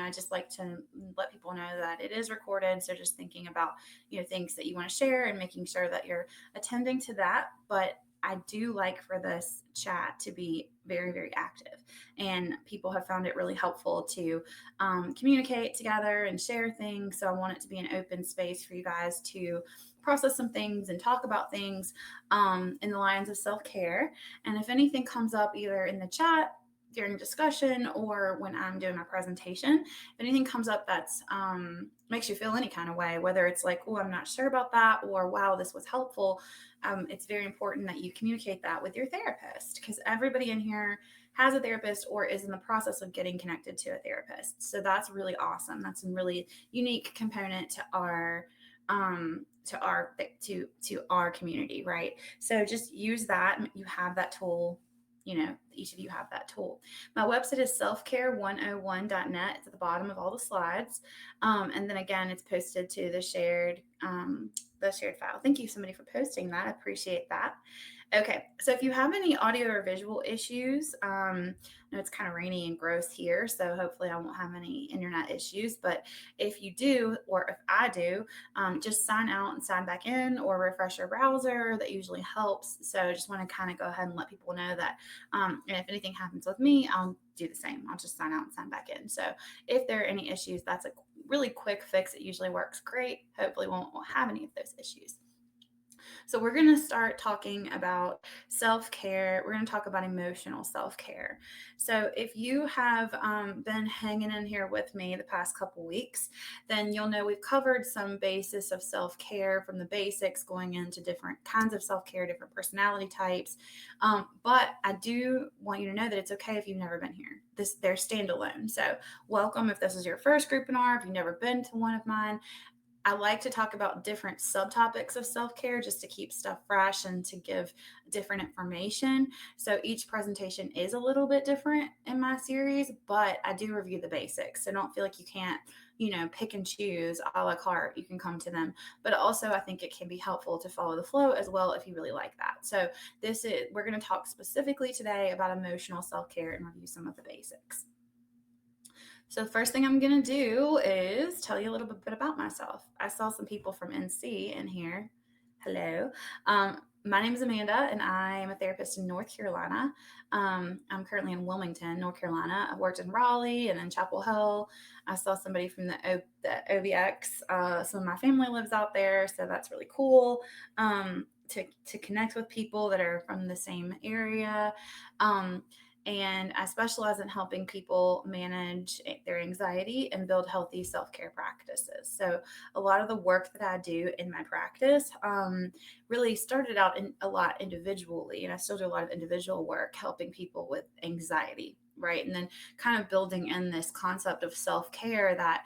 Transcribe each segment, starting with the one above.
I just like to let people know that it is recorded. So just thinking about, things that you want to share and making sure that you're attending to that. But I do like for this chat to be very, very active. And people have found it really helpful to communicate together and share things. So I want it to be an open space for you guys to process some things and talk about things in the lines of self care. And if anything comes up either in the chat during discussion or when I'm doing my presentation, if anything comes up that's makes you feel any kind of way, whether it's like, oh, I'm not sure about that, or wow, this was helpful, it's very important that you communicate that with your therapist, because everybody in here has a therapist or is in the process of getting connected to a therapist. So that's really awesome. That's a really unique component to our community, right? So just use that. You have that tool. Each of you have that tool. My website is selfcare101.net. It's at the bottom of all the slides. And then again, it's posted to the shared file. Thank you, somebody, for posting that. I appreciate that. Okay, so if you have any audio or visual issues, I know it's kind of rainy and gross here, so hopefully I won't have any internet issues. But if you do, or if I do, just sign out and sign back in, or refresh your browser. That usually helps. So I just want to kind of go ahead and let people know that. And if anything happens with me, I'll do the same. I'll just sign out and sign back in. So if there are any issues, that's a really quick fix. It usually works great. Hopefully won't have any of those issues. So we're going to start talking about self-care. We're going to talk about emotional self-care. So if you have been hanging in here with me the past couple weeks, then you'll know we've covered some basis of self-care, from the basics going into different kinds of self-care, different personality types. But I do want you to know that it's okay if you've never been here. They're standalone. So welcome if this is your first Groupinar, if you've never been to one of mine. I like to talk about different subtopics of self-care just to keep stuff fresh and to give different information. So each presentation is a little bit different in my series, but I do review the basics. So don't feel like you can't, pick and choose a la carte. You can come to them. But also I think it can be helpful to follow the flow as well if you really like that. So we're going to talk specifically today about emotional self-care and review some of the basics. So the first thing I'm going to do is tell you a little bit about myself. I saw some people from NC in here. Hello. My name is Amanda, and I am a therapist in North Carolina. I'm currently in Wilmington, North Carolina. I've worked in Raleigh and then Chapel Hill. I saw somebody from the OVX. Some of my family lives out there, so that's really cool to connect with people that are from the same area. And I specialize in helping people manage their anxiety and build healthy self-care practices. So a lot of the work that I do in my practice really started out a lot individually, and I still do a lot of individual work helping people with anxiety, right? And then kind of building in this concept of self-care that,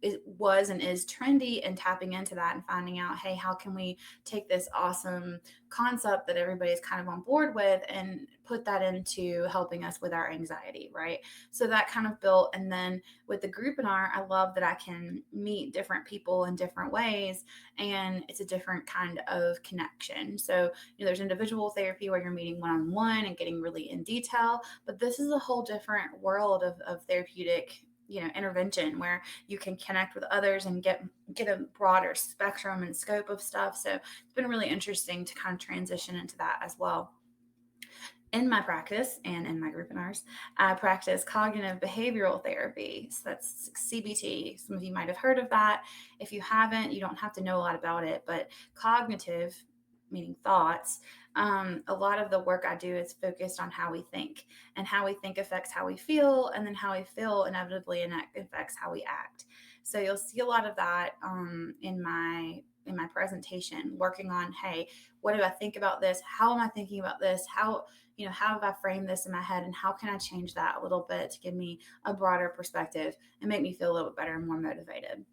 it was and is trendy, and tapping into that and finding out, hey, how can we take this awesome concept that everybody's kind of on board with and put that into helping us with our anxiety, right? So that kind of built. And then with the Groupinar, I love that I can meet different people in different ways, and it's a different kind of connection. So, there's individual therapy where you're meeting one-on-one and getting really in detail, but this is a whole different world of therapeutic intervention where you can connect with others and get a broader spectrum and scope of stuff. So it's been really interesting to kind of transition into that as well. In my practice and in my Groupinars, I practice cognitive behavioral therapy. So that's CBT. Some of you might have heard of that. If you haven't, you don't have to know a lot about it, but cognitive, meaning thoughts, a lot of the work I do is focused on how we think, and how we think affects how we feel, and then how we feel inevitably affects how we act. So you'll see a lot of that in my presentation, working on, hey, what do I think about this? How am I thinking about this? How have I framed this in my head, and how can I change that a little bit to give me a broader perspective and make me feel a little bit better and more motivated?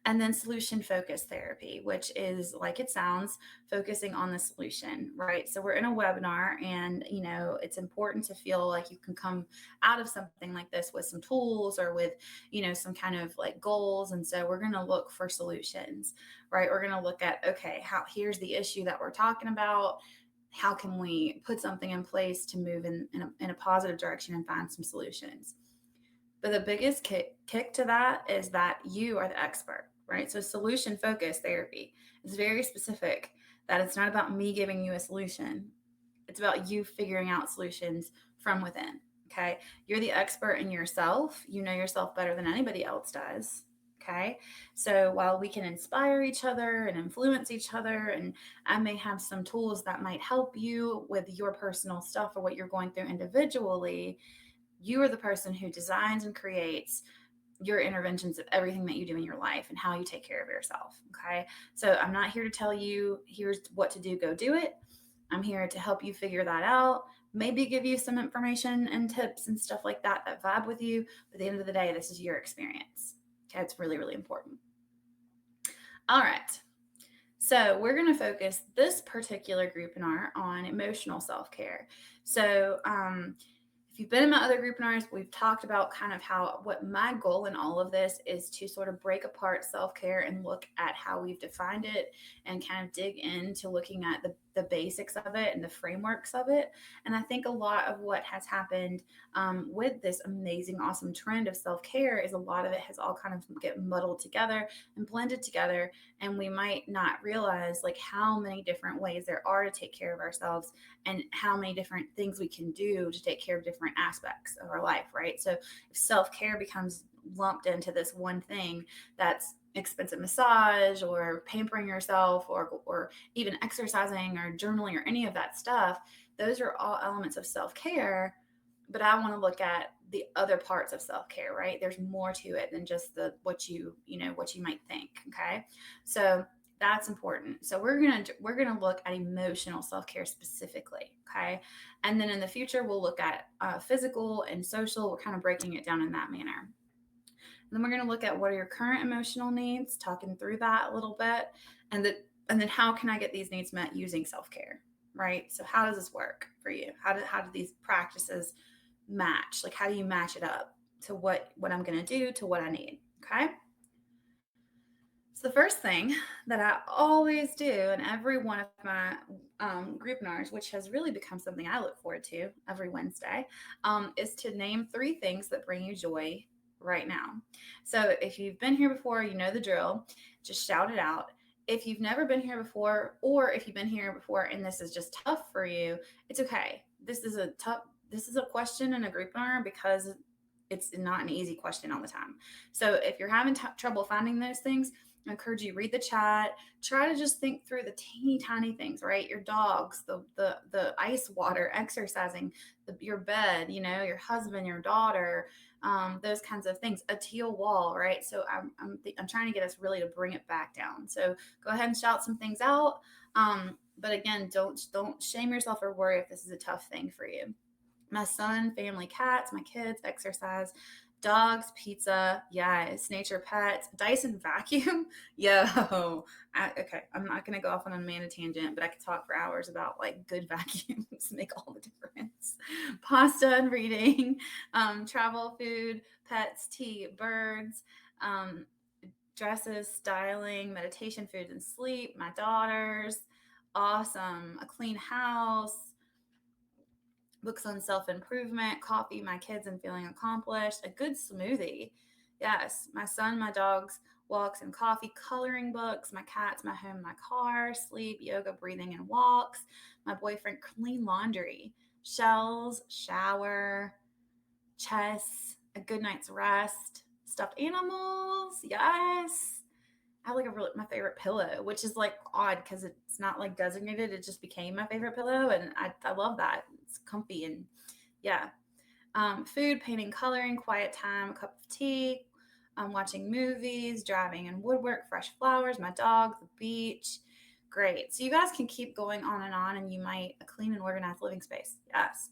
And then solution focused therapy, which is, like it sounds, focusing on the solution, right? So we're in a webinar, and it's important to feel like you can come out of something like this with some tools or with some kind of like goals. And so we're going to look for solutions, right? We're going to look at, okay, here's the issue that we're talking about. How can we put something in place to move in a positive direction and find some solutions? But the biggest kick to that is that you are the expert, right? So solution focused therapy is very specific, that it's not about me giving you a solution. It's about you figuring out solutions from within. Okay. You're the expert in yourself. You know yourself better than anybody else does. Okay. So while we can inspire each other and influence each other, and I may have some tools that might help you with your personal stuff or what you're going through individually, you are the person who designs and creates your interventions of everything that you do in your life and how you take care of yourself. Okay. So I'm not here to tell you, here's what to do, go do it. I'm here to help you figure that out, maybe give you some information and tips and stuff like that that vibe with you. But at the end of the day, this is your experience. Okay. It's really, really important. All right. So we're going to focus this particular grouping on emotional self-care. So if you've been in my other groupinars, we've talked about kind of how what my goal in all of this is to sort of break apart self-care and look at how we've defined it and kind of dig into looking at the basics of it and the frameworks of it. And I think a lot of what has happened with this amazing, awesome trend of self-care is a lot of it has all kind of get muddled together and blended together. And we might not realize like how many different ways there are to take care of ourselves and how many different things we can do to take care of different aspects of our life, right? So if self-care becomes lumped into this one thing that's expensive massage or pampering yourself or even exercising or journaling or any of that stuff, those are all elements of self-care. But I want to look at the other parts of self-care, right? There's more to it than just the what you might think. Okay. So that's important. So we're gonna look at emotional self-care specifically. Okay. And then in the future we'll look at physical and social. We're kind of breaking it down in that manner. And then we're going to look at what are your current emotional needs, talking through that a little bit, and then how can I get these needs met using self-care, right? So how does this work for you? How do these practices match? Like how do you match it up to what I'm going to do to what I need? Okay? So the first thing that I always do in every one of my groupinars, which has really become something I look forward to every Wednesday, is to name 3 things that bring you joy right now. So if you've been here before, you know the drill. Just shout it out. If you've never been here before, or if you've been here before and this is just tough for you, it's okay. This is a question in a groupinar because it's not an easy question all the time. So if you're having trouble finding those things, I encourage you read the chat. Try to just think through the teeny tiny things, right? Your dogs, the ice water, exercising, your bed, your husband, your daughter, those kinds of things. A teal wall, right? So I'm trying to get us really to bring it back down. So go ahead and shout some things out. But again, don't shame yourself or worry if this is a tough thing for you. My son, family, cats, my kids, exercise, dogs, pizza, yes, nature, pets, Dyson vacuum. Yo, okay, I'm not gonna go off on a mana tangent, but I could talk for hours about like good vacuums make all the difference. Pasta and reading, travel, food, pets, tea, birds, dresses, styling, meditation, food, and sleep. My daughters, awesome. A clean house, books on self improvement, coffee, my kids, and feeling accomplished, a good smoothie. Yes, my son, my dogs, walks and coffee, coloring books, my cats, my home, my car, sleep, yoga, breathing, and walks, my boyfriend, clean laundry, shells, shower, chess, a good night's rest, stuffed animals. Yes. I have like my favorite pillow, which is like odd because it's not like designated. It just became my favorite pillow, and I love that. It's comfy and yeah. Food, painting, coloring, quiet time, a cup of tea, watching movies, driving and woodwork, fresh flowers, my dog, the beach. Great. So you guys can keep going on, and you might a clean and organized living space. Yes.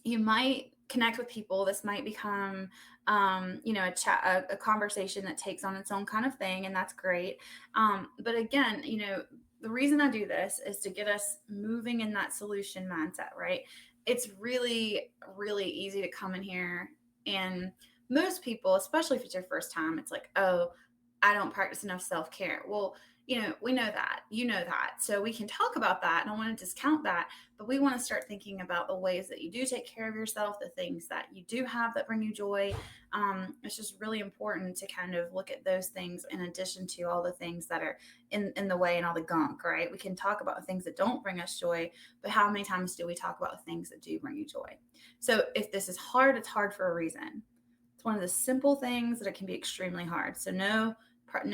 You might connect with people. This might become a chat, a conversation that takes on its own kind of thing, and that's great. But again, the reason I do this is to get us moving in that solution mindset, right? It's really, really easy to come in here, and most people, especially if it's your first time, it's like, oh, I don't practice enough self-care. Well, we know that, so we can talk about that. And I want to discount that, but we want to start thinking about the ways that you do take care of yourself, the things that you do have that bring you joy. It's just really important to kind of look at those things in addition to all the things that are in the way and all the gunk, right? We can talk about things that don't bring us joy, but how many times do we talk about things that do bring you joy? So if this is hard, it's hard for a reason. It's one of the simple things that it can be extremely hard. So no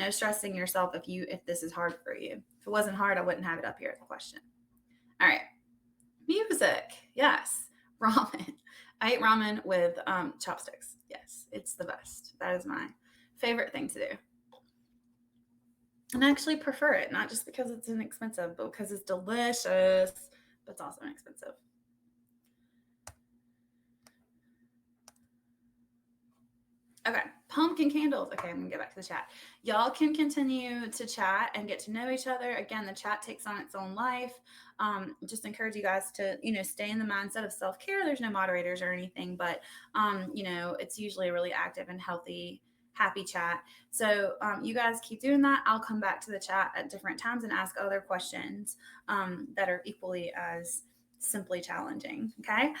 stressing yourself if this is hard for you. If it wasn't hard, I wouldn't have it up here as a question. All right. Music. Yes. Ramen. I ate ramen with chopsticks. Yes, it's the best. That is my favorite thing to do. And I actually prefer it, not just because it's inexpensive, but because it's delicious, but it's also inexpensive. Okay, pumpkin candles. Okay, I'm gonna get back to the chat. Y'all can continue to chat and get to know each other. Again, the chat takes on its own life. Just encourage you guys to, stay in the mindset of self care. There's no moderators or anything, but it's usually a really active and healthy, happy chat. So you guys keep doing that. I'll come back to the chat at different times and ask other questions that are equally as simply challenging. Okay.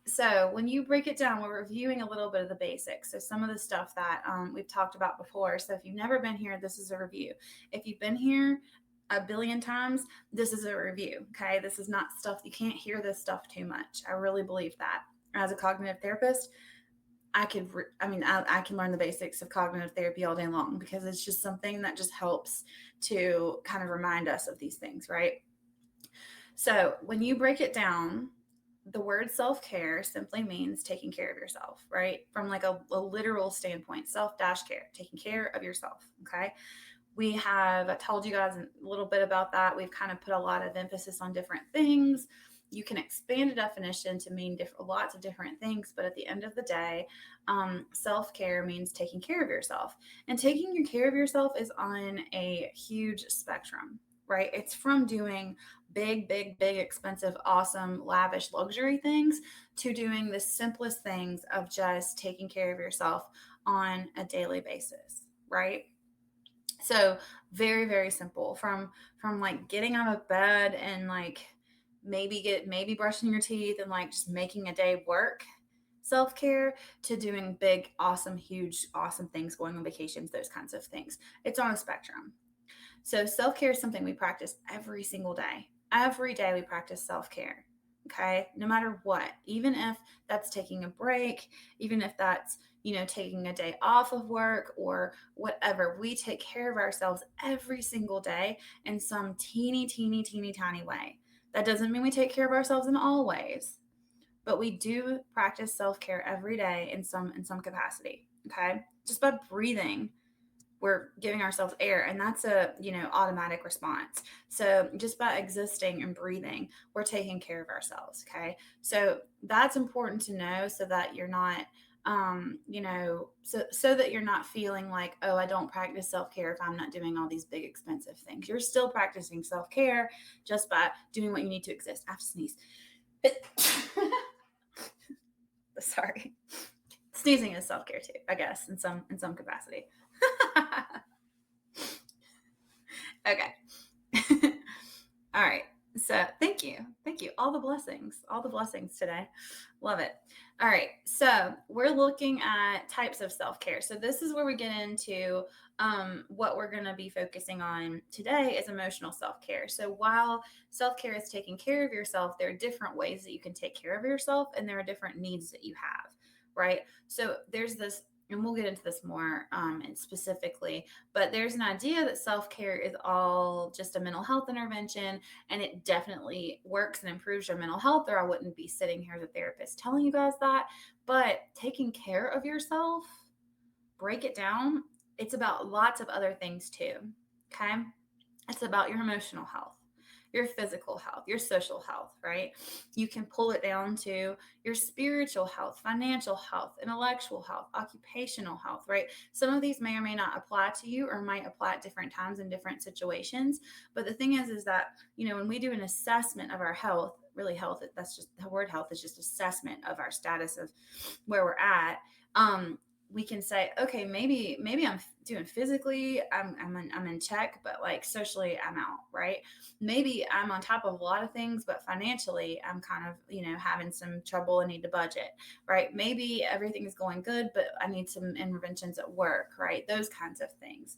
So when you break it down, we're reviewing a little bit of the basics. So some of the stuff that we've talked about before. So if you've never been here, this is a review. If you've been here a billion times, this is a review. Okay. This is not stuff, you can't hear this stuff too much. I really believe that. As a cognitive therapist, I can learn the basics of cognitive therapy all day long, because it's just something that just helps to kind of remind us of these things, right? So when you break it down, the word self-care simply means taking care of yourself, right? From like a literal standpoint, self-care, taking care of yourself. Okay. I told you guys a little bit about that. We've kind of put a lot of emphasis on different things. You can expand a definition to mean lots of different things, but at the end of the day, self-care means taking care of yourself. And taking care of yourself is on a huge spectrum, right? It's from doing big, big, big, expensive, awesome, lavish luxury things to doing the simplest things of just taking care of yourself on a daily basis, right? So very, very simple, from like getting out of bed and like maybe brushing your teeth and like just making a day work, self-care, to doing big, awesome, huge, awesome things, going on vacations, those kinds of things. It's on a spectrum. So self-care is something we practice every single day. Every day we practice self-care. Okay. No matter what, even if that's taking a break, even if that's, taking a day off of work or whatever, we take care of ourselves every single day in some teeny, teeny, teeny, tiny way. That doesn't mean we take care of ourselves in all ways, but we do practice self-care every day in some capacity. Okay. Just by breathing, we're giving ourselves air, and that's a automatic response. So just by existing and breathing, we're taking care of ourselves. Okay, so that's important to know, so that you're not so that you're not feeling like, oh, I don't practice self-care if I'm not doing all these big expensive things. You're still practicing self-care just by doing what you need to exist. I have to sneeze. Sorry. Sneezing is self-care too, I guess, in some capacity. Okay. All right. So thank you. All the blessings today. Love it. All right. So we're looking at types of self-care. So this is where we get into what we're going to be focusing on today is emotional self-care. So while self-care is taking care of yourself, there are different ways that you can take care of yourself, and there are different needs that you have, right? So there's this, and we'll get into this more and specifically, but there's an idea that self-care is all just a mental health intervention, and it definitely works and improves your mental health, or I wouldn't be sitting here as a therapist telling you guys that. But taking care of yourself, break it down, it's about lots of other things too. Okay. It's about your emotional health, your physical health, your social health, right? You can pull it down to your spiritual health, financial health, intellectual health, occupational health, right? Some of these may or may not apply to you, or might apply at different times in different situations. But the thing is that, when we do an assessment of our health, really health, that's just the word health is just assessment of our status of where we're at. we can say, okay, maybe I'm doing physically, I'm in check, but like socially, I'm out, right? Maybe I'm on top of a lot of things, but financially, I'm kind of, having some trouble and need to budget, right? Maybe everything is going good, but I need some interventions at work, right? Those kinds of things.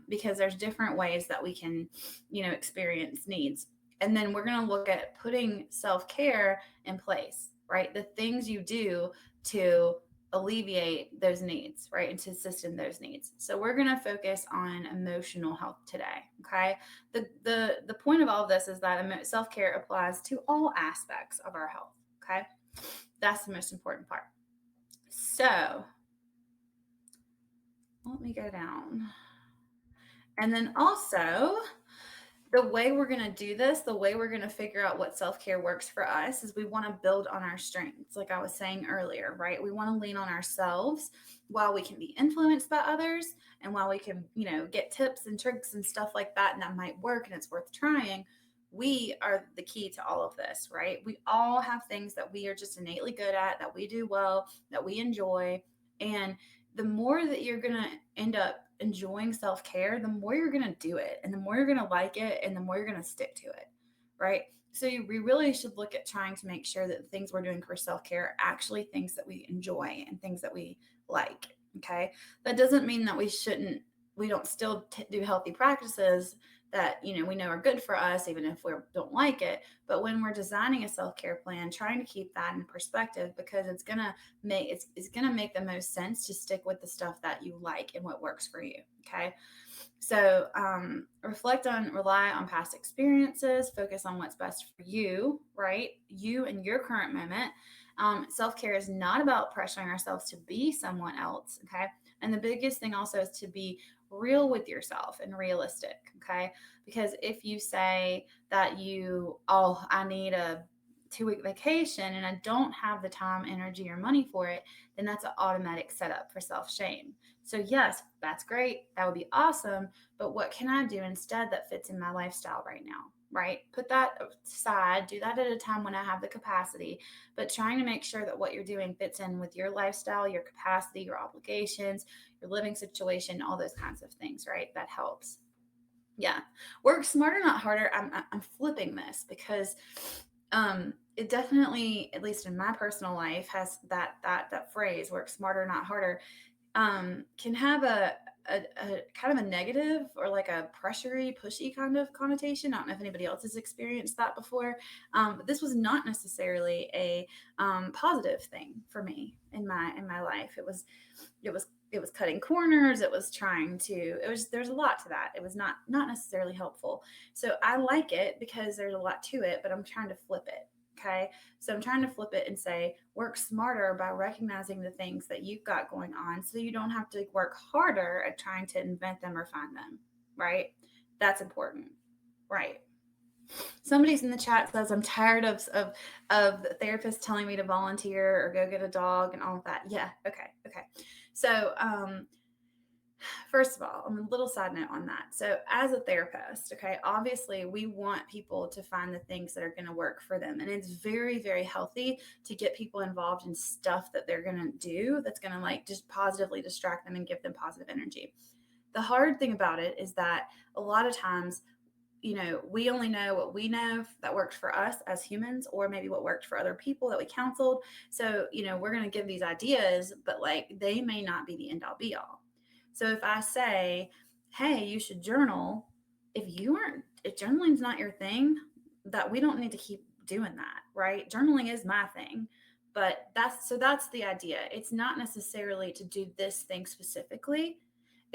Because there's different ways that we can, experience needs. And then we're going to look at putting self care in place, right? The things you do to alleviate those needs, right? And to assist in those needs. So we're going to focus on emotional health today. Okay. The point of all of this is that self-care applies to all aspects of our health. Okay. That's the most important part. So let me go down. And then also, the way we're going to do this, the way we're going to figure out what self care works for us is we want to build on our strengths, like I was saying earlier, right? We want to lean on ourselves while we can be influenced by others and while we can, get tips and tricks and stuff like that, and that might work and it's worth trying. We are the key to all of this, right? We all have things that we are just innately good at, that we do well, that we enjoy. And the more that you're going to end up enjoying self care, the more you're going to do it and the more you're going to like it and the more you're going to stick to it. Right. So we really should look at trying to make sure that the things we're doing for self care are actually things that we enjoy and things that we like. Okay. That doesn't mean that we don't still do healthy practices that we know are good for us even if we don't like it. But when we're designing a self-care plan, trying to keep that in perspective, because it's gonna make the most sense to stick with the stuff that you like and what works for you. Okay. So rely on past experiences, focus on what's best for you, right? You and your current moment. Self-care is not about pressuring ourselves to be someone else. Okay. And the biggest thing also is to be real with yourself and realistic. Okay. Because if you say that I need a 2-week vacation and I don't have the time, energy, or money for it, then that's an automatic setup for self shame. So, yes, that's great. That would be awesome. But what can I do instead that fits in my lifestyle right now? Right? Put that aside, do that at a time when I have the capacity, but trying to make sure that what you're doing fits in with your lifestyle, your capacity, your obligations, your living situation, all those kinds of things, right? That helps. Yeah. Work smarter, not harder. I'm flipping this because it definitely, at least in my personal life, has that phrase, work smarter, not harder, can have a kind of a negative or like a pressury, pushy kind of connotation. I don't know if anybody else has experienced that before, but this was not necessarily a positive thing for me in my life. It was cutting corners. It was there's a lot to that. It was not necessarily helpful. So I like it because there's a lot to it, but I'm trying to flip it. Okay. So I'm trying to flip it and say, work smarter by recognizing the things that you've got going on so you don't have to work harder at trying to invent them or find them. Right. That's important. Right. Somebody's in the chat says I'm tired of the therapist telling me to volunteer or go get a dog and all of that. Yeah. Okay. So first of all, a little side note on that. So, as a therapist, okay, obviously we want people to find the things that are going to work for them. And it's very, very healthy to get people involved in stuff that they're going to do that's going to like just positively distract them and give them positive energy. The hard thing about it is that a lot of times, we only know what we know that worked for us as humans, or maybe what worked for other people that we counseled. So, we're going to give these ideas, but like they may not be the end all be all. So if I say, hey, you should journal, if journaling's not your thing, that we don't need to keep doing that, right? Journaling is my thing. But that's the idea. It's not necessarily to do this thing specifically.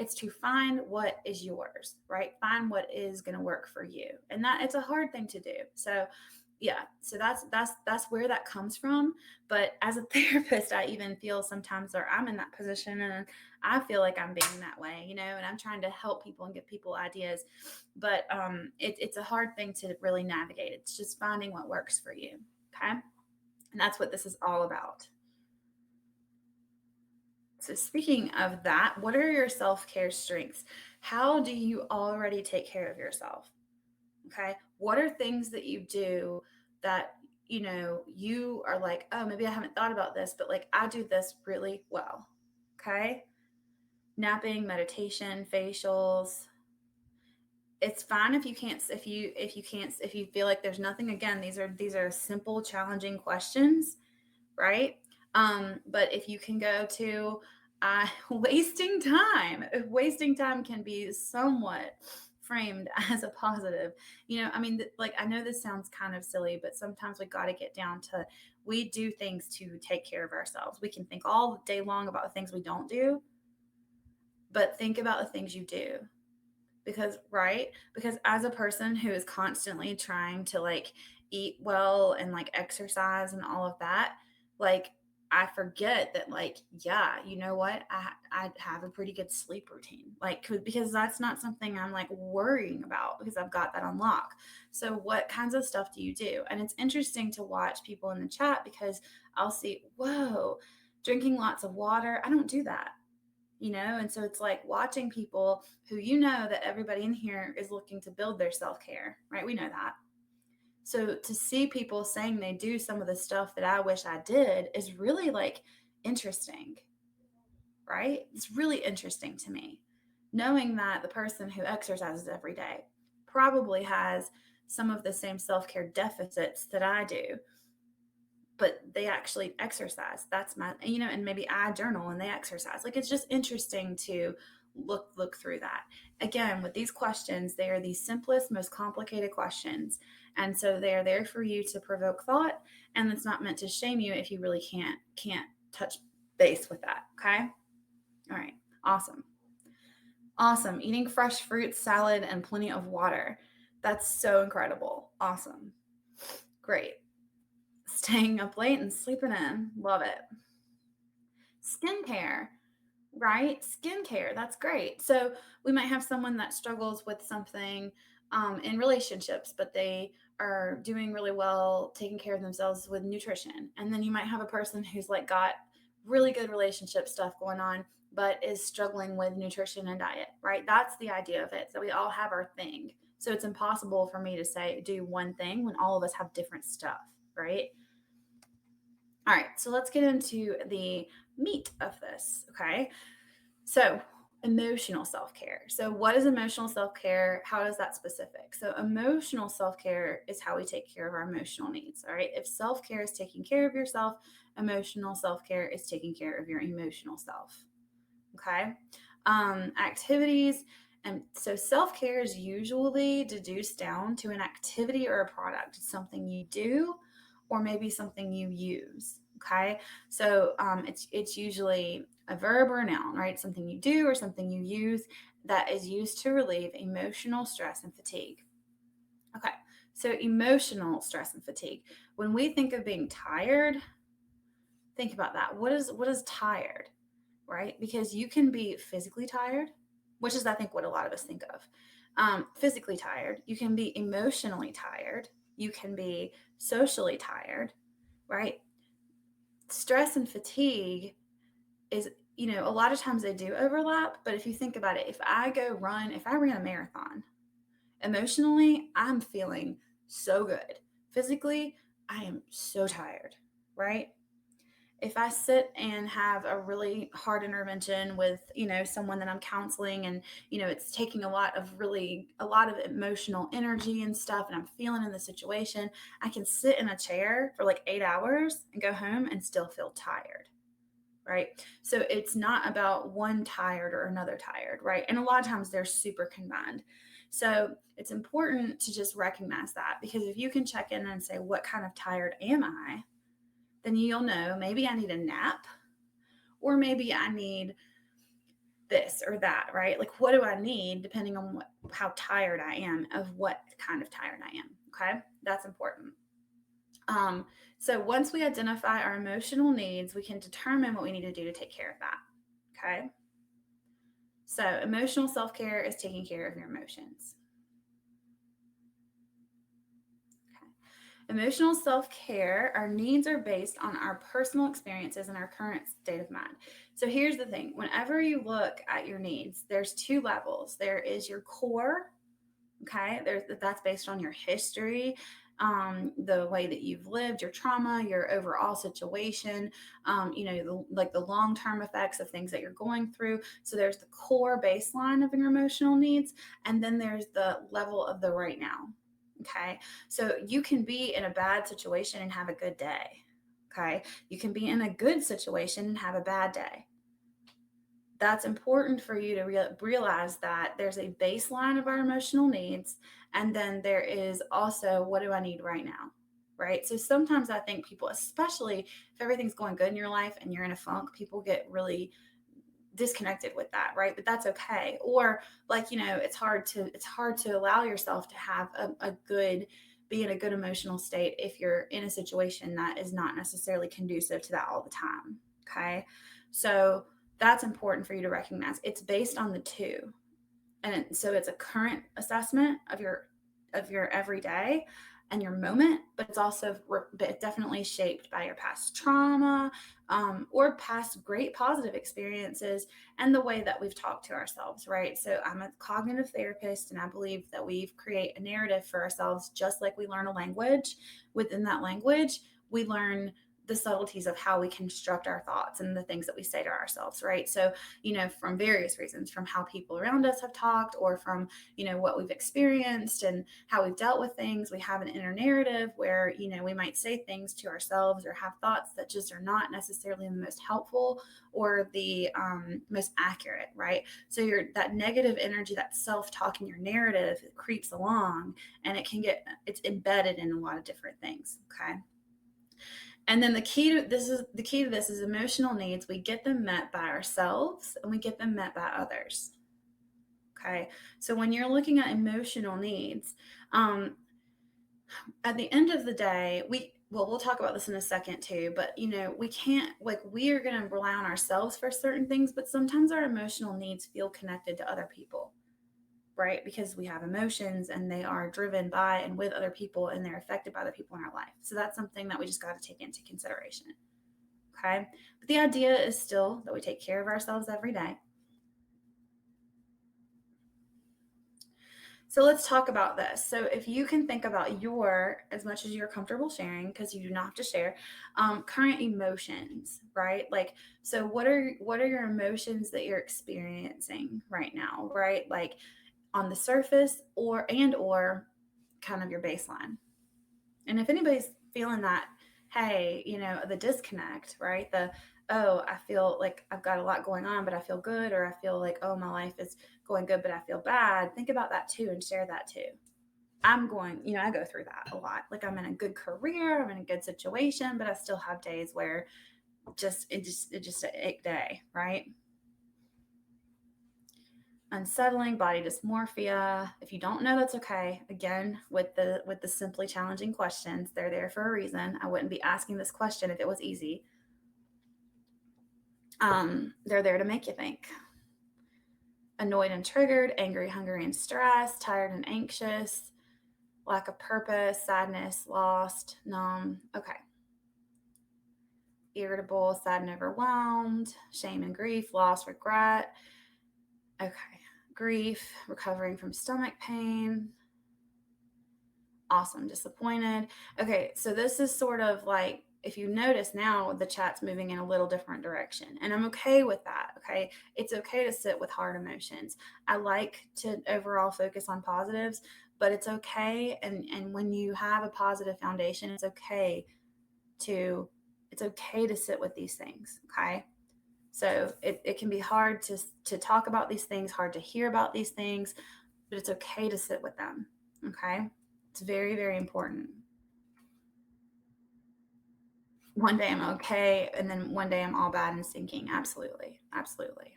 It's to find what is yours, right? Find what is going to work for you. And that it's a hard thing to do. So yeah, so that's where that comes from. But as a therapist, I even feel sometimes that I'm in that position and I feel like I'm being that way, and I'm trying to help people and give people ideas. But it's a hard thing to really navigate. It's just finding what works for you. Okay. And that's what this is all about. So speaking of that, what are your self-care strengths? How do you already take care of yourself? Okay. What are things that you do that, you are like, oh, maybe I haven't thought about this, but like I do this really well. Okay. Napping, meditation, facials. It's fine if you can't, if you feel like there's nothing. Again, these are simple, challenging questions, right? But if you can go to wasting time can be somewhat framed as a positive. I mean, like, I know this sounds kind of silly, but sometimes we got to get down to, we do things to take care of ourselves. We can think all day long about the things we don't do, but think about the things you do. Because as a person who is constantly trying to like eat well and like exercise and all of that, like, I forget that, like, yeah, you know what, I have a pretty good sleep routine, like, because that's not something I'm like worrying about, because I've got that on lock. So what kinds of stuff do you do? And it's interesting to watch people in the chat, because I'll see, whoa, drinking lots of water, I don't do that. And so it's like watching people who, that everybody in here is looking to build their self-care, right? We know that. So to see people saying they do some of the stuff that I wish I did is really like interesting, right? It's really interesting to me, knowing that the person who exercises every day probably has some of the same self-care deficits that I do, but they actually exercise. That's my, and maybe I journal and they exercise. Like, it's just interesting to look through that. Again, with these questions, they are the simplest, most complicated questions. And so they are there for you to provoke thought. And it's not meant to shame you if you really can't touch base with that. Okay. All right. Awesome. Awesome. Eating fresh fruit, salad, and plenty of water. That's so incredible. Awesome. Great. Staying up late and sleeping in. Love it. Skincare, right? Skincare. That's great. So we might have someone that struggles with something in relationships, but they are doing really well taking care of themselves with nutrition. And then you might have a person who's like got really good relationship stuff going on, but is struggling with nutrition and diet, right? That's the idea of it. So we all have our thing. So it's impossible for me to say do one thing when all of us have different stuff, right? All right, so let's get into the meat of this, okay? So, emotional self care. So, what is emotional self care? How is that specific? So, emotional self care is how we take care of our emotional needs, all right? If self care is taking care of yourself, emotional self care is taking care of your emotional self, okay? Activities. And so, self care is usually deduced down to an activity or a product. It's something you do, or maybe something you use. Okay, so it's usually a verb or a noun, right? Something you do or something you use that is used to relieve emotional stress and fatigue. Okay, so emotional stress and fatigue. When we think of being tired, think about that. What is tired, right? Because you can be physically tired, which is, I think, what a lot of us think of. Physically tired. You can be emotionally tired. You can be socially tired, right? Stress and fatigue is, a lot of times they do overlap, but if you think about it, if I ran a marathon, emotionally, I'm feeling so good. Physically, I am so tired, right? If I sit and have a really hard intervention with, someone that I'm counseling, and, it's taking a lot of emotional energy and stuff, and I'm feeling in the situation, I can sit in a chair for like 8 hours and go home and still feel tired. Right. So it's not about one tired or another tired. Right. And a lot of times they're super combined. So it's important to just recognize that, because if you can check in and say, what kind of tired am I? Then you'll know, maybe I need a nap, or maybe I need this or that, right? Like, what do I need depending on how tired I am, of what kind of tired I am. Okay. That's important. So once we identify our emotional needs, we can determine what we need to do to take care of that. Okay. So emotional self-care is taking care of your emotions. Emotional self-care, our needs are based on our personal experiences and our current state of mind. So here's the thing. Whenever you look at your needs, there's two levels. There is your core, okay? That's based on your history, the way that you've lived, your trauma, your overall situation, the long-term effects of things that you're going through. So there's the core baseline of your emotional needs, and then there's the level of the right now. Okay. So you can be in a bad situation and have a good day. Okay. You can be in a good situation and have a bad day. That's important for you to realize that there's a baseline of our emotional needs, and then there is also, what do I need right now? Right. So sometimes I think people, especially if everything's going good in your life and you're in a funk, people get really disconnected with that, right? But that's okay. Or like, it's hard to allow yourself to have a good, be in a good emotional state if you're in a situation that is not necessarily conducive to that all the time. Okay. So that's important for you to recognize. It's based on the two. And so it's a current assessment of your everyday and your moment, but it's also definitely shaped by your past trauma, or past great positive experiences, and the way that we've talked to ourselves, right? So I'm a cognitive therapist, and I believe that we create a narrative for ourselves, just like we learn a language. Within that language, we learn the subtleties of how we construct our thoughts and the things that we say to ourselves, right? So, from various reasons, from how people around us have talked, or from, what we've experienced and how we've dealt with things, we have an inner narrative where, we might say things to ourselves or have thoughts that just are not necessarily the most helpful or the most accurate, right? So that negative energy, that self-talk in your narrative, it creeps along, and it's embedded in a lot of different things. Okay. And then the key to this is emotional needs. We get them met by ourselves, and we get them met by others. Okay. So when you're looking at emotional needs, um, at the end of the day, we'll talk about this in a second too, but we can't, like, we are going to rely on ourselves for certain things, but sometimes our emotional needs feel connected to other people, right? Because we have emotions, and they are driven by and with other people, and they're affected by other people in our life. So that's something that we just got to take into consideration. Okay. But the idea is still that we take care of ourselves every day. So let's talk about this. So if you can think about as much as you're comfortable sharing, because you do not have to share, current emotions, right? Like, so what are your emotions that you're experiencing right now, right? Like on the surface, or kind of your baseline. And if anybody's feeling that, hey, the disconnect, right? Oh, I feel like I've got a lot going on, but I feel good, or I feel like, oh, my life is going good, but I feel bad. Think about that too, and share that too. I go through that a lot. Like, I'm in a good career, I'm in a good situation, but I still have days where it's just an ick day, right? Unsettling, body dysmorphia. If you don't know, that's okay. Again, with the simply challenging questions, they're there for a reason. I wouldn't be asking this question if it was easy. They're there to make you think. Annoyed and triggered, angry, hungry, and stressed, tired and anxious, lack of purpose, sadness, lost, numb. Okay. Irritable, sad and overwhelmed, shame and grief, loss, regret. Okay. Grief, recovering from stomach pain. Awesome, disappointed. Okay, so this is sort of like, if you notice now, the chat's moving in a little different direction, and I'm okay with that. Okay, it's okay to sit with hard emotions. I like to overall focus on positives, but it's okay. And when you have a positive foundation, to it's okay to sit with these things. Okay. So it can be hard to talk about these things, hard to hear about these things, but it's okay to sit with them. Okay. It's very, very important. One day I'm okay, and then one day I'm all bad and sinking. Absolutely. Absolutely.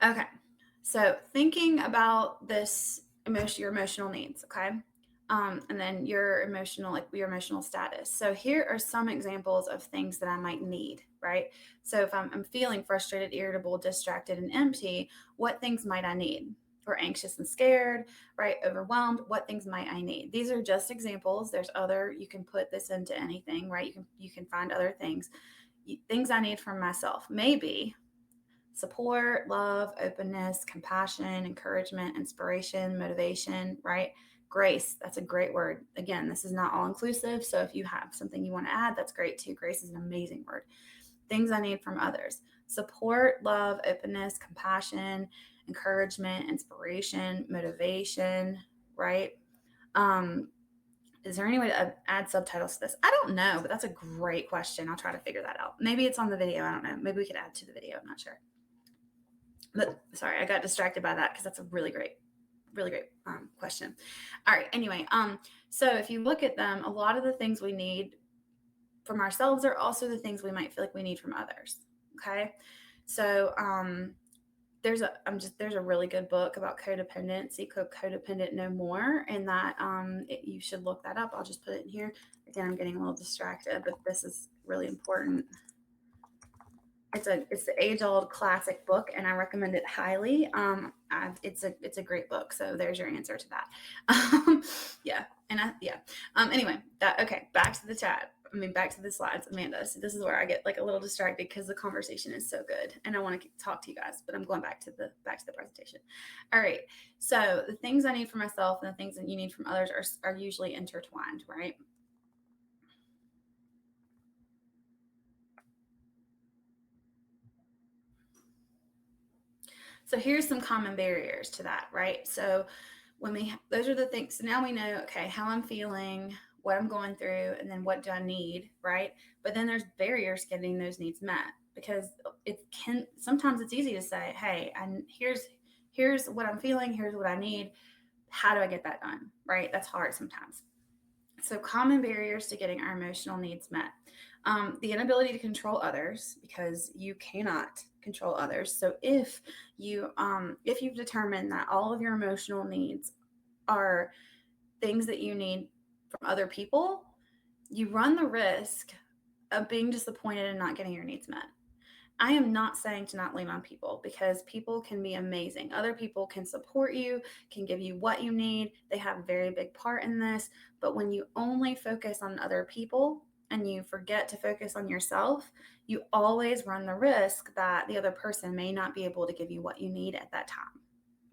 Okay. So thinking about your emotional needs, okay? And then your emotional status. So here are some examples of things that I might need, right? So if I'm feeling frustrated, irritable, distracted, and empty, what things might I need? Or anxious and scared, right? Overwhelmed, what things might I need? These are just examples. You can put this into anything, right? You can find other things. Things I need from myself. Maybe support, love, openness, compassion, encouragement, inspiration, motivation, right? Grace, that's a great word. Again, this is not all inclusive. So if you have something you want to add, that's great too. Grace is an amazing word. Things I need from others: support, love, openness, compassion, encouragement, inspiration, motivation, right? Um, is there any way to add subtitles to this? I don't know, but that's a great question. I'll try to figure that out. Maybe it's on the video. I don't know. Maybe we could add to the video. I'm not sure. But sorry, I got distracted by that because that's a really great question. All right. Anyway, so if you look at them, a lot of the things we need from ourselves are also the things we might feel like we need from others. Okay. So there's a really good book about codependency called Codependent No More, and that you should look that up. I'll just put it in here. Again, I'm getting a little distracted, but this is really important. It's the age-old classic book, and I recommend it highly. It's a great book. So there's your answer to that. Yeah, Anyway, back to the chat. Back to the slides, Amanda. So this is where I get like a little distracted because the conversation is so good, and I want to talk to you guys. But I'm going back to the presentation. All right. So the things I need for myself and the things that you need from others are usually intertwined, right? So here's some common barriers to that, right? So those are the things. So now we know, okay, how I'm feeling, what I'm going through, and then what do I need, right? But then there's barriers getting those needs met, because sometimes it's easy to say, hey, and here's what I'm feeling, here's what I need. How do I get that done, right? That's hard sometimes. So common barriers to getting our emotional needs met. The inability to control others, because you cannot control others. So if you've determined that all of your emotional needs are things that you need from other people, you run the risk of being disappointed and not getting your needs met. I am not saying to not lean on people, because people can be amazing. Other people can support you, can give you what you need. They have a very big part in this. But when you only focus on other people and you forget to focus on yourself, you always run the risk that the other person may not be able to give you what you need at that time,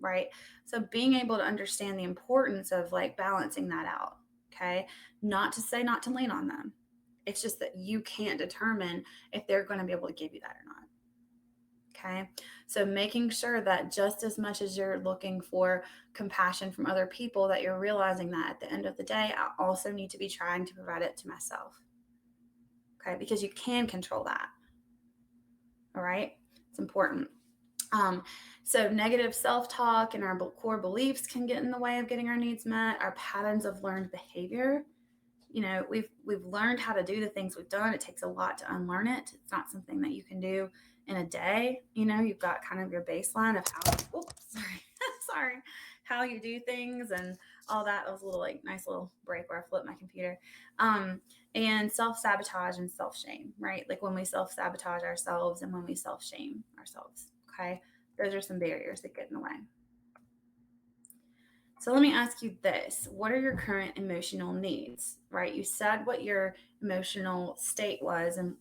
right? So being able to understand the importance of like balancing that out, okay? Not to say not to lean on them. It's just that you can't determine if they're going to be able to give you that or not. Okay. So making sure that just as much as you're looking for compassion from other people, that you're realizing that at the end of the day, I also need to be trying to provide it to myself. Okay. Because you can control that. All right. It's important. So negative self-talk and our core beliefs can get in the way of getting our needs met. Our patterns of learned behavior. We've learned how to do the things we've done. It takes a lot to unlearn it. It's not something that you can do in a day. You've got kind of your baseline of how you do things and all that. It was a little nice little break where I flipped my computer. And self-sabotage and self-shame, right? Like when we self-sabotage ourselves and when we self-shame ourselves. Okay. Those are some barriers that get in the way. So let me ask you this. What are your current emotional needs, right? You said what your emotional state was and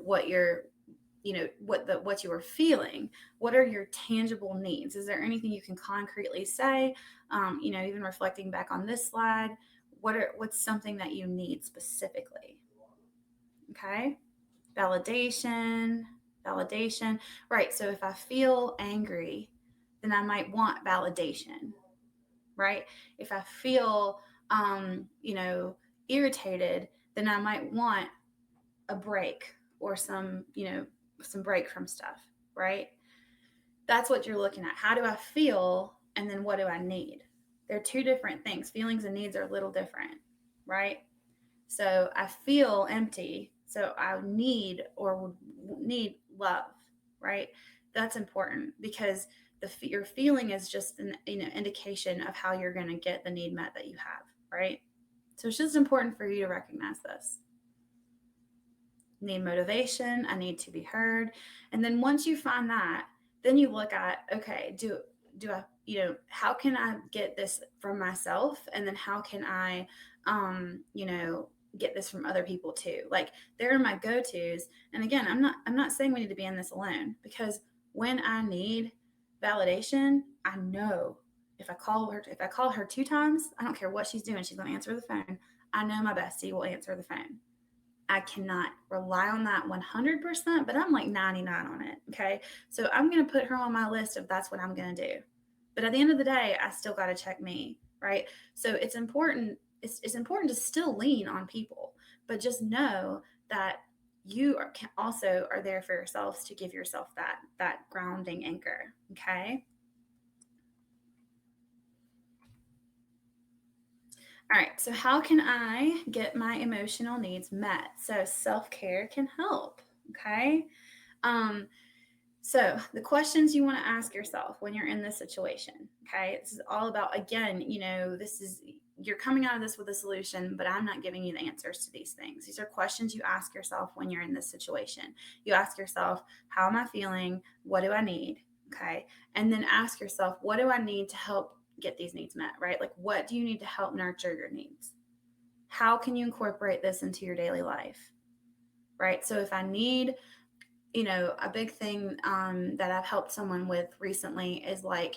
what what you were feeling. What are your tangible needs? Is there anything you can concretely say? Even reflecting back on this slide, what's something that you need specifically? Okay. Validation. Right. So if I feel angry, then I might want validation, right? If I feel, irritated, then I might want a break or some break from stuff, right? That's what you're looking at. How do I feel? And then what do I need? They're two different things. Feelings and needs are a little different, right? So I feel empty. So I need love, right? That's important because your feeling is just an indication of how you're going to get the need met that you have, right? So it's just important for you to recognize this. Need motivation. I need to be heard. And then once you find that, then you look at, okay, do I, how can I get this from myself? And then how can I, get this from other people too? Like they're my go-tos. And again, I'm not saying we need to be in this alone, because when I need validation, I know if I call her 2 times, I don't care what she's doing, she's going to answer the phone. I know my bestie will answer the phone. I cannot rely on that 100%, but I'm like 99 on it. Okay. So I'm going to put her on my list of that's what I'm going to do. But at the end of the day, I still got to check me. Right. So it's important. It's important to still lean on people, but just know that you also are there for yourselves to give yourself that grounding anchor. Okay. All right, so how can I get my emotional needs met? So self care can help. Okay. Um, so the questions you want to ask yourself when you're in this situation. Okay. This is all about, again, you're coming out of this with a solution, but I'm not giving you the answers to these things. These are questions you ask yourself when you're in this situation. You ask yourself, how am I feeling? What do I need? Okay. And then ask yourself, what do I need to help get these needs met, right? Like, what do you need to help nurture your needs? How can you incorporate this into your daily life, right? So if I need, a big thing that I've helped someone with recently is like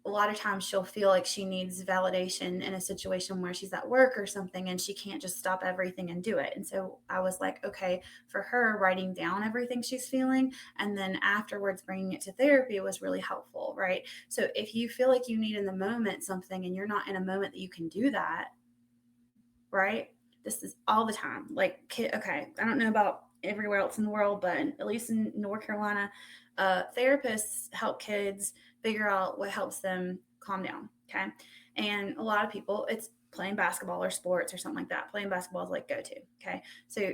a lot of times she'll feel like she needs validation in a situation where she's at work or something and she can't just stop everything and do it. And so I was like, okay, for her, writing down everything she's feeling and then afterwards bringing it to therapy was really helpful, right? So if you feel like you need in the moment something and you're not in a moment that you can do that, right? This is all the time. Like, okay, I don't know about everywhere else in the world, but at least in North Carolina, therapists help kids figure out what helps them calm down. Okay. And a lot of people, it's playing basketball or sports or something like that. Playing basketball is like go to. Okay. So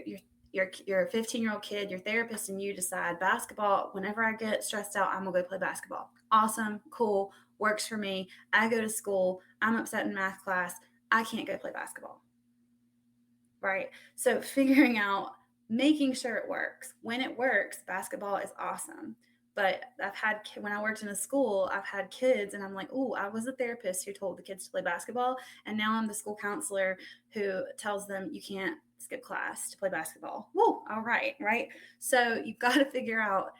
you're a 15-year-old kid, your therapist and you decide basketball, whenever I get stressed out, I'm gonna go play basketball. Awesome, cool, works for me. I go to school, I'm upset in math class, I can't go play basketball, right? So figuring out, making sure it works. When it works, basketball is awesome. But when I worked in a school, I've had kids and I'm like, oh, I was a therapist who told the kids to play basketball. And now I'm the school counselor who tells them you can't skip class to play basketball. Whoa, all right, right? So you've got to figure out,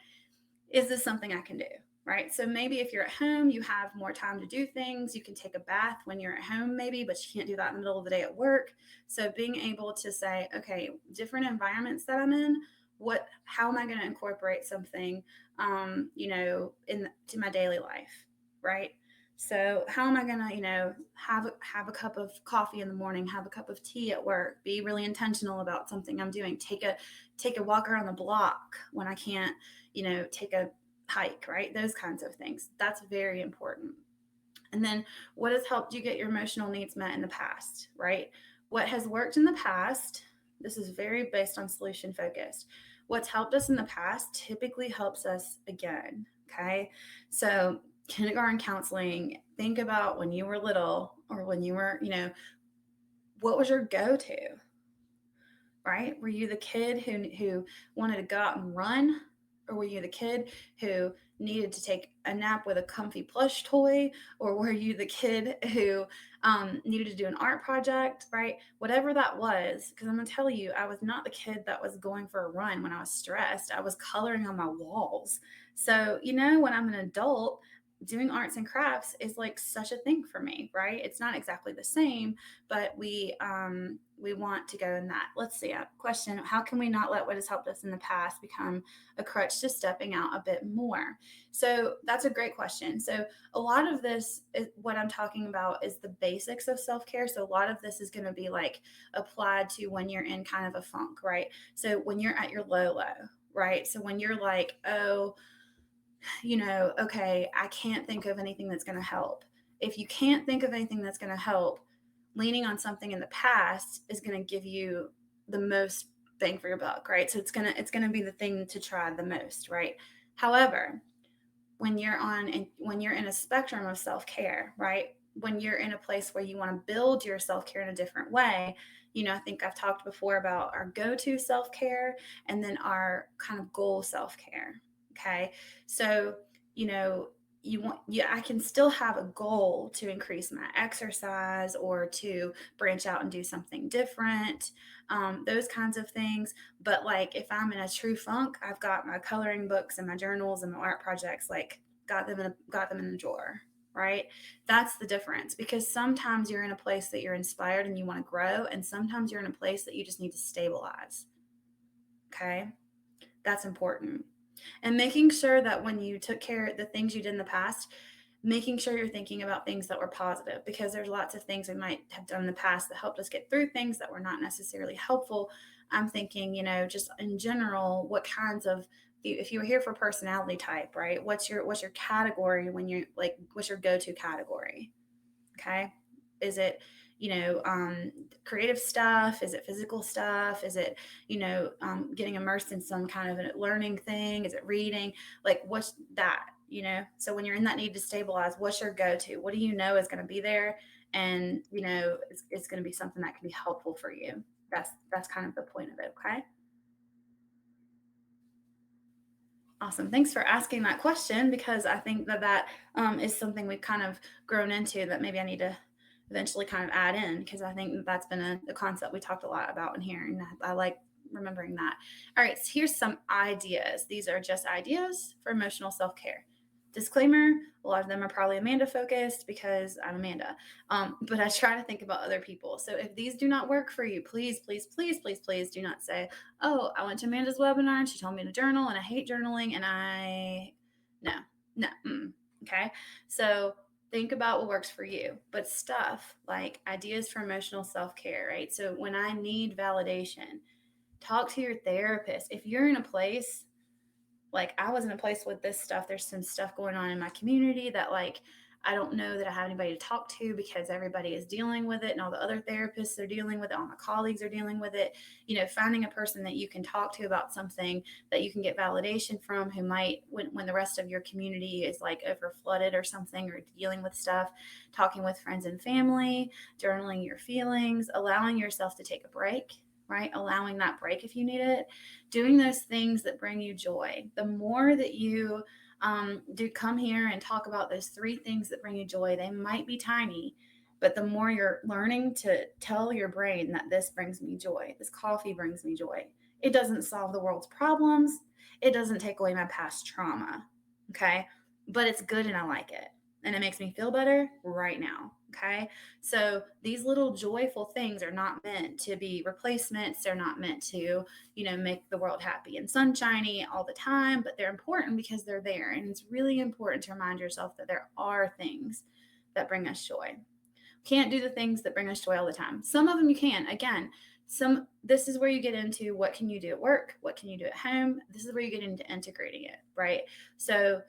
is this something I can do? Right. So maybe if you're at home, you have more time to do things. You can take a bath when you're at home, maybe, but you can't do that in the middle of the day at work. So being able to say, okay, different environments that I'm in, how am I going to incorporate something, into my daily life? Right. So how am I going to, have a cup of coffee in the morning, have a cup of tea at work, be really intentional about something I'm doing, take a walk around the block when I can't, take a hike, right? Those kinds of things. That's very important. And then what has helped you get your emotional needs met in the past, right? What has worked in the past, this is very based on solution focused. What's helped us in the past typically helps us again, okay? So, kindergarten counseling, think about when you were little or when you were, what was your go to, right? Were you the kid who wanted to go out and run? Or were you the kid who needed to take a nap with a comfy plush toy? Or were you the kid who needed to do an art project, right? Whatever that was, because I'm going to tell you, I was not the kid that was going for a run when I was stressed. I was coloring on my walls. So, when I'm an adult, doing arts and crafts is like such a thing for me, right? It's not exactly the same, but we want to go in that. Let's see a question. How can we not let what has helped us in the past become a crutch to stepping out a bit more? So that's a great question. So a lot of this is what I'm talking about is the basics of self-care. So a lot of this is going to be like applied to when you're in kind of a funk, right? So when you're at your low, right? So when you're like, oh, okay, I can't think of anything that's going to help. If you can't think of anything that's going to help, leaning on something in the past is going to give you the most bang for your buck, right? So it's going to be the thing to try the most, right? However, when you're in a spectrum of self-care, right? When you're in a place where you want to build your self-care in a different way, I think I've talked before about our go-to self-care and then our kind of goal self-care. Okay. So, you know, I can still have a goal to increase my exercise or to branch out and do something different, those kinds of things. But like if I'm in a true funk, I've got my coloring books and my journals and my art projects, like got them in the drawer, right? That's the difference, because sometimes you're in a place that you're inspired and you want to grow, and sometimes you're in a place that you just need to stabilize. Okay. That's important. And making sure that when you took care of the things you did in the past, making sure you're thinking about things that were positive, because there's lots of things we might have done in the past that helped us get through things that were not necessarily helpful. I'm thinking, just in general, what kinds of, if you were here for personality type, right? What's your category when you're like, what's your go-to category? Okay. Is it, creative stuff? Is it physical stuff? Is it, getting immersed in some kind of a learning thing? Is it reading? Like, what's that? So when you're in that need to stabilize, what's your go-to? What do you know is going to be there? And, it's going to be something that can be helpful for you. That's kind of the point of it. Okay. Awesome. Thanks for asking that question, because I think that is something we've kind of grown into that maybe I need to eventually kind of add in, because I think that's been a concept we talked a lot about in here. And I like remembering that. All right. So here's some ideas. These are just ideas for emotional self care. Disclaimer, a lot of them are probably Amanda focused because I'm Amanda. But I try to think about other people. So if these do not work for you, please, please, please, please, please do not say, oh, I went to Amanda's webinar and she told me to journal and I hate journaling and no. Okay. So think about what works for you, but stuff like ideas for emotional self-care, right? So when I need validation, talk to your therapist. If you're in a place, like I was in a place with this stuff, there's some stuff going on in my community that like I don't know that I have anybody to talk to, because everybody is dealing with it and all the other therapists are dealing with it, all my colleagues are dealing with it. Finding a person that you can talk to about something that you can get validation from, who might, when the rest of your community is like over flooded or something, or dealing with stuff, talking with friends and family, journaling your feelings, allowing yourself to take a break, right? Allowing that break if you need it, doing those things that bring you joy. The more that you do come here and talk about those 3 things that bring you joy, they might be tiny, but the more you're learning to tell your brain that this brings me joy, this coffee brings me joy. It doesn't solve the world's problems. It doesn't take away my past trauma. Okay. But it's good and I like it. And it makes me feel better right now. Okay. So these little joyful things are not meant to be replacements. They're not meant to, make the world happy and sunshiny all the time, but they're important because they're there. And it's really important to remind yourself that there are things that bring us joy. Can't do the things that bring us joy all the time. Some of them you can. Again, this is where you get into what can you do at work? What can you do at home? This is where you get into integrating it, right? So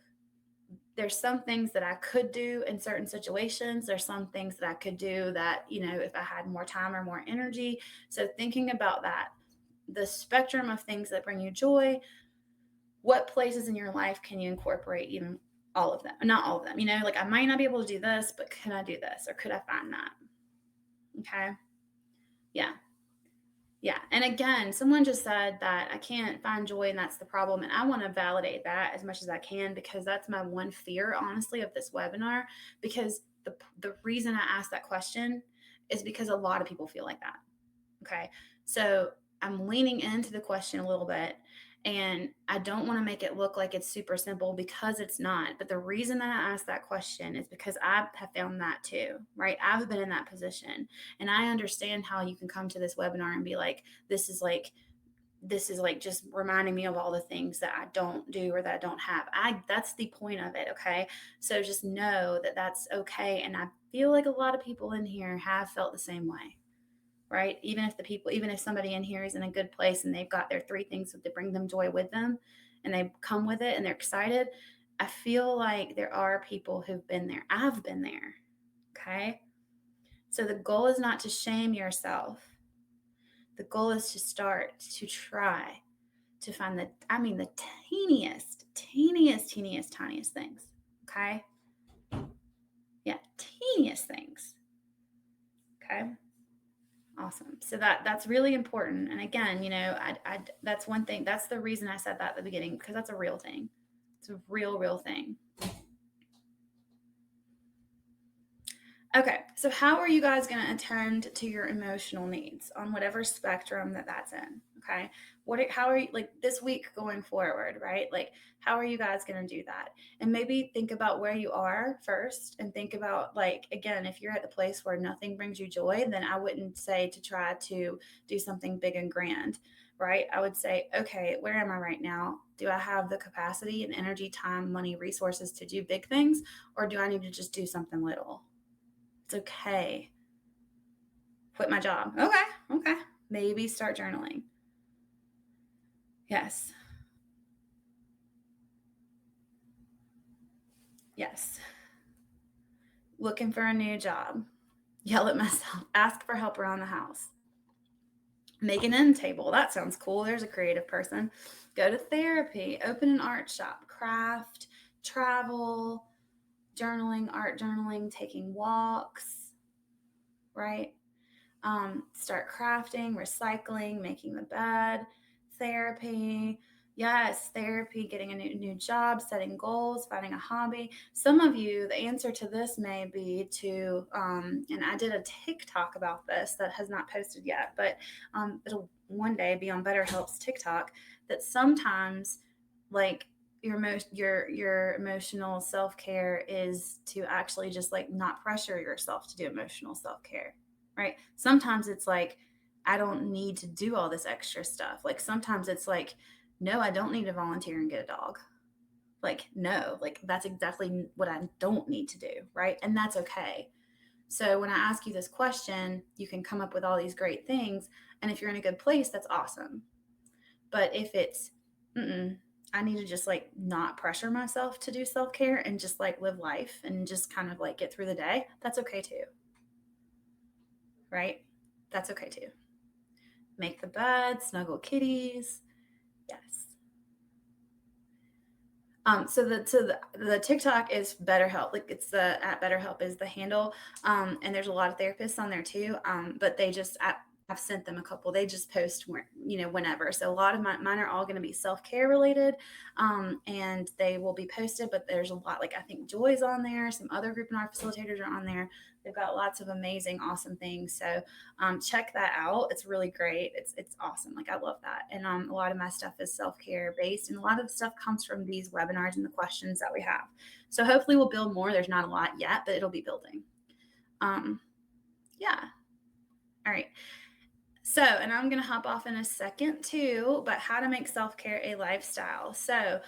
there's some things that I could do in certain situations. There's some things that I could do that, if I had more time or more energy. So thinking about that, the spectrum of things that bring you joy, what places in your life can you incorporate even all of them? Not all of them, like I might not be able to do this, but can I do this? Or could I find that? Okay. Yeah. Yeah. And again, someone just said that I can't find joy and that's the problem. And I want to validate that as much as I can, because that's my one fear, honestly, of this webinar. Because the reason I asked that question is because a lot of people feel like that. Okay. So I'm leaning into the question a little bit, and I don't want to make it look like it's super simple, because it's not. But the reason that I asked that question is because I have found that too, right? I've been in that position, and I understand how you can come to this webinar and be like, this is like just reminding me of all the things that I don't do or that I don't have. That's the point of it. Okay. So just know that that's okay. And I feel like a lot of people in here have felt the same way, right? Even if somebody in here is in a good place and they've got their 3 things that bring them joy with them and they come with it and they're excited, I feel like there are people who've been there. I've been there. Okay. So the goal is not to shame yourself. The goal is to start to try to find the tiniest things. Okay. Yeah. Teeniest things. Okay. Awesome. So that's really important. And again, that's one thing. That's the reason I said that at the beginning, because that's a real thing. It's a real thing. Okay. So how are you guys going to attend to your emotional needs on whatever spectrum that's in? Okay. How are you, like, this week going forward, right? Like, how are you guys going to do that? And maybe think about where you are first and think about, like, again, if you're at the place where nothing brings you joy, then I wouldn't say to try to do something big and grand, right? I would say, okay, where am I right now? Do I have the capacity and energy, time, money, resources to do big things? Or do I need to just do something little? It's okay. Quit my job. Okay. Okay. Maybe start journaling. Yes. Yes. Looking for a new job. Yell at myself. Ask for help around the house. Make an end table. That sounds cool. There's a creative person. Go to therapy. Open an art shop. Craft. Travel. Journaling. Art journaling. Taking walks. Right? Start crafting, recycling, making the bed, therapy. Yes, therapy, getting a new job, setting goals, finding a hobby. Some of you, the answer to this may be to, and I did a TikTok about this that has not posted yet, but it'll one day be on BetterHelp's TikTok, that sometimes, like, your emotional self-care is to actually just, like, not pressure yourself to do emotional self-care, right? Sometimes it's like, I don't need to do all this extra stuff. Like, sometimes it's like, no, I don't need to volunteer and get a dog. Like, no, like, that's exactly what I don't need to do, right? And that's okay. So when I ask you this question, you can come up with all these great things. And if you're in a good place, that's awesome. But if it's, I need to just, like, not pressure myself to do self care and just, like, live life and just kind of, like, get through the day, that's okay too. Right? That's okay too. Make the bed, snuggle kitties. Yes. So the TikTok is BetterHelp. Like, it's the at BetterHelp is the handle. And there's a lot of therapists on there too. But I've sent them a couple. They just post whenever. So a lot of mine are all going to be self-care related. And they will be posted, but there's a lot, like, I think Joy's on there, some other group and art facilitators are on there. They've got lots of amazing, awesome things. So check that out. It's really great. It's awesome. Like, I love that. And a lot of my stuff is self-care based, and a lot of the stuff comes from these webinars and the questions that we have. So hopefully we'll build more. There's not a lot yet, but it'll be building. Yeah. All right. So, and I'm going to hop off in a second too, but how to make self-care a lifestyle. So,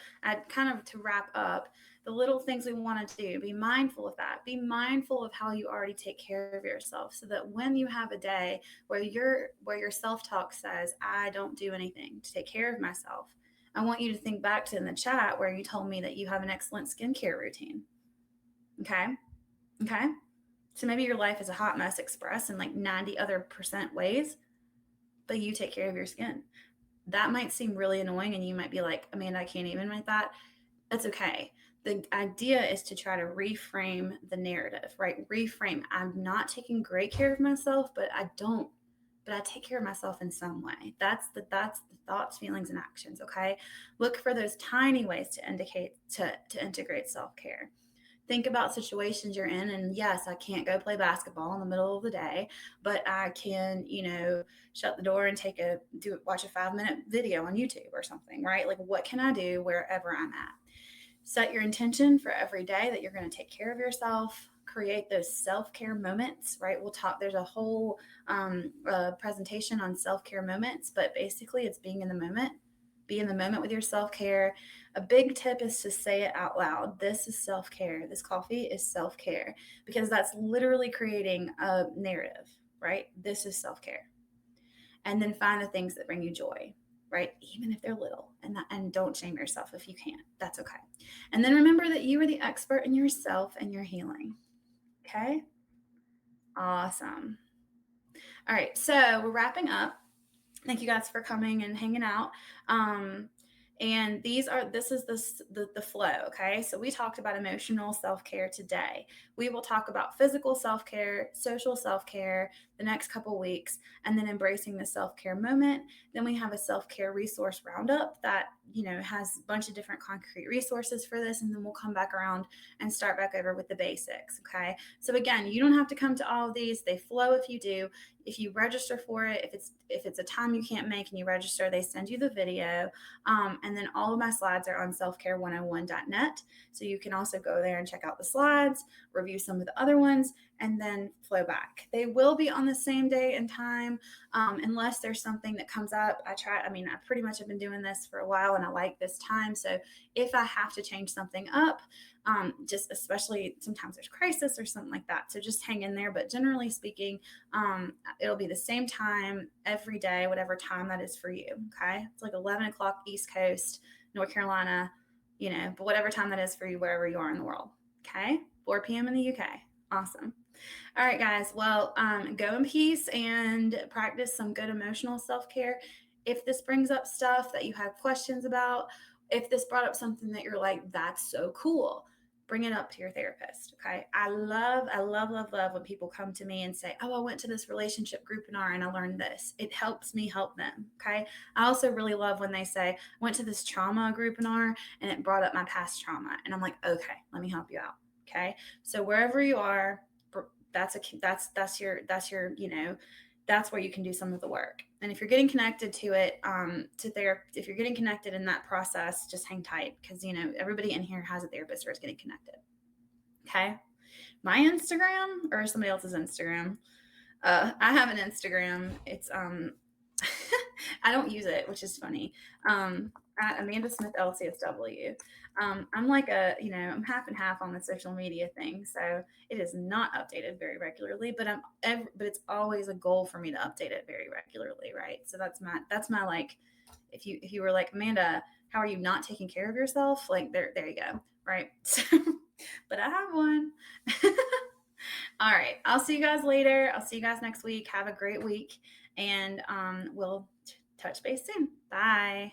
kind of to wrap up, the little things we want to do, be mindful of that. Be mindful of how you already take care of yourself, so that when you have a day where your self-talk says, I don't do anything to take care of myself, I want you to think back to in the chat where you told me that you have an excellent skincare routine. Okay? Okay? So maybe your life is a hot mess express in like 90 other percent ways, but you take care of your skin. That might seem really annoying, and you might be like, Amanda, I can't even write that. That's okay. The idea is to try to reframe the narrative, right? Reframe. I'm not taking great care of myself, but I take care of myself in some way. That's the thoughts, feelings, and actions. Okay. Look for those tiny ways to integrate self-care. Think about situations you're in, and yes, I can't go play basketball in the middle of the day, but I can, shut the door and watch a 5-minute video on YouTube or something, right? Like, what can I do wherever I'm at? Set your intention for every day that you're going to take care of yourself. Create those self-care moments, right? There's a whole presentation on self-care moments, but basically it's being in the moment. Be in the moment with your self-care. A big tip is to say it out loud. This is self-care. This coffee is self-care, because that's literally creating a narrative, right? This is self-care. And then find the things that bring you joy, right? Even if they're little, and don't shame yourself if you can't. That's okay. And then remember that you are the expert in yourself and your healing. Okay? Awesome. All right. So we're wrapping up. Thank you guys for coming and hanging out. And this is the flow. Okay. So we talked about emotional self-care today. We will talk about physical self-care, social self-care the next couple weeks, and then embracing the self-care moment. Then we have a self-care resource roundup that has a bunch of different concrete resources for this, and then we'll come back around and start back over with the basics. Okay. So again, you don't have to come to all of these. They flow if you do. If you register for it, if it's a time you can't make and you register, they send you the video. And then all of my slides are on selfcare101.net. So you can also go there and check out the slides, review some of the other ones, and then flow back. They will be on the same day and time, unless there's something that comes up. I pretty much have been doing this for a while and I like this time. So if I have to change something up, just especially sometimes there's crisis or something like that. So just hang in there. But generally speaking, it'll be the same time every day, whatever time that is for you. Okay. It's like 11 o'clock East Coast, North Carolina, but whatever time that is for you, wherever you are in the world. Okay. 4 p.m. in the UK. Awesome. All right, guys. Well, go in peace and practice some good emotional self-care. If this brings up stuff that you have questions about, if this brought up something that you're like, that's so cool, bring it up to your therapist. Okay. I love when people come to me and say, oh, I went to this relationship group-inar and I learned this. It helps me help them. Okay. I also really love when they say, I went to this trauma group-inar and it brought up my past trauma. And I'm like, okay, let me help you out. Okay. So wherever you are, that's your that's where you can do some of the work. And if you're getting connected to it, to therapy, if you're getting connected in that process, just hang tight, because everybody in here has a therapist or is getting connected. Okay. My Instagram or somebody else's Instagram. I have an Instagram. It's I don't use it, which is funny. At Amanda Smith LCSW. I'm like I'm half and half on the social media thing, so it is not updated very regularly. But but it's always a goal for me to update it very regularly, right? So that's my like, if you were like, Amanda, how are you not taking care of yourself? Like there you go, right? So, but I have one. All right. I'll see you guys later. I'll see you guys next week. Have a great week, and we'll touch base soon. Bye.